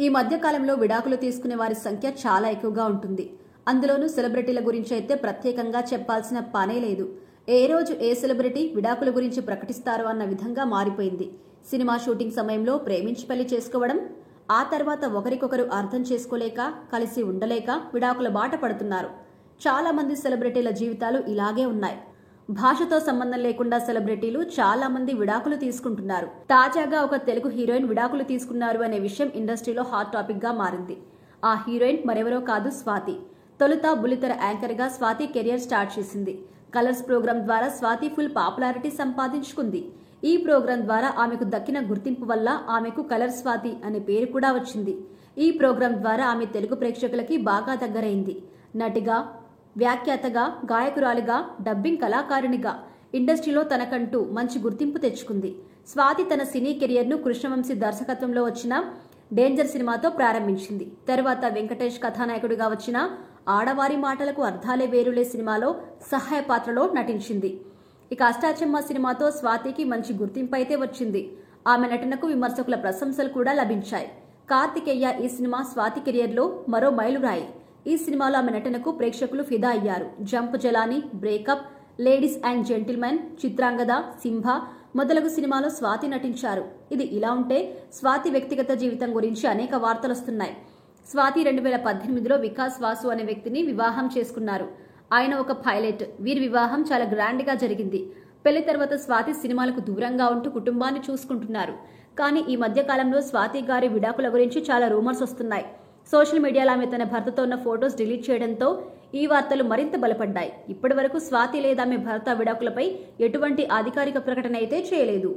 ఈ మధ్య కాలంలో విడాకులు తీసుకునే వారి సంఖ్య చాలా ఎక్కువగా ఉంటుంది. అందులోనూ సెలబ్రిటీల గురించి అయితే ప్రత్యేకంగా చెప్పాల్సిన పనే లేదు. ఏ రోజు ఏ సెలబ్రిటీ విడాకుల గురించి ప్రకటిస్తారో అన్న విధంగా మారిపోయింది. సినిమా షూటింగ్ సమయంలో ప్రేమించి పెళ్లి చేసుకోవడం, ఆ తర్వాత ఒకరికొకరు అర్థం చేసుకోలేక, కలిసి ఉండలేక విడాకుల బాట పడుతున్నారు. చాలా మంది సెలబ్రిటీల జీవితాలు ఇలాగే ఉన్నాయి. భాషతో సంబంధం లేకుండా సెలబ్రిటీలు చాలా మంది విడాకులు తీసుకుంటున్నారు. తాజాగా ఒక తెలుగు హీరోయిన్ విడాకులు తీసుకున్నారు అనే విషయం ఇండస్ట్రీలో హాట్ టాపిక్ గా మారింది. ఆ హీరోయిన్ మరెవరో కాదు, స్వాతి. తొలుత బుల్లితెర యాంకర్ గా స్వాతి కెరియర్ స్టార్ట్ చేసింది. కలర్స్ ప్రోగ్రాం ద్వారా స్వాతి ఫుల్ పాపులారిటీ సంపాదించుకుంది. ఈ ప్రోగ్రాం ద్వారా ఆమెకు దక్కిన గుర్తింపు వల్ల ఆమెకు కలర్ స్వాతి అనే పేరు కూడా వచ్చింది. ఈ ప్రోగ్రాం ద్వారా ఆమె తెలుగు ప్రేక్షకులకి బాగా దగ్గరైంది. నటిగా, వ్యాఖ్యాతగా, గాయకురాలిగా, డబ్బింగ్ కళాకారిణిగా ఇండస్ట్రీలో తనకంటూ మంచి గుర్తింపు తెచ్చుకుంది. స్వాతి తన సినీ కెరియర్ను కృష్ణవంశీ దర్శకత్వంలో వచ్చిన డేంజర్ సినిమాతో ప్రారంభించింది. తరువాత వెంకటేష్ కథానాయకుడిగా వచ్చిన ఆడవారి మాటలకు అర్థాలే వేరులే సినిమాలో సహాయ పాత్రలో నటించింది. ఇక అష్టాచెమ్మ సినిమాతో స్వాతికి మంచి గుర్తింపు అయితే వచ్చింది. ఆమె నటనకు విమర్శకుల ప్రశంసలు కూడా లభించాయి. కార్తికేయ ఈ సినిమా స్వాతి కెరియర్లో మరో మైలురాయి. ఈ సినిమాలో ఆమె నటనకు ప్రేక్షకులు ఫిదా అయ్యారు. Jump Jilani, breakup, ladies and gentlemen, Chitrangada, Simha మొదలగు సినిమాలో స్వాతి నటించారు. ఇది ఇలా ఉంటే స్వాతి వ్యక్తిగత జీవితం గురించి అనేక వార్తలు వస్తున్నాయి. స్వాతి 2018లో వికాస్ వాసు అనే వ్యక్తిని వివాహం చేసుకున్నారు. ఆయన ఒక పైలట్. వీరి వివాహం చాలా గ్రాండ్ గా జరిగింది. పెళ్లి తర్వాత స్వాతి సినిమాలకు దూరంగా ఉంటూ కుటుంబాన్ని చూసుకుంటున్నారు. కానీ ఈ మధ్య కాలంలో స్వాతి గారి విడాకుల గురించి చాలా రూమర్స్ వస్తున్నాయి. సోషల్ మీడియాలో ఆమె తన భర్తతో ఉన్న ఫోటోస్ డిలీట్ చేయడంతో ఈ వార్తలు మరింత బలపడ్డాయి. ఇప్పటి వరకు స్వాతి లేదా ఆమె భర్త విడాకులపై ఎటువంటి అధికారిక ప్రకటన అయితే చేయలేదు.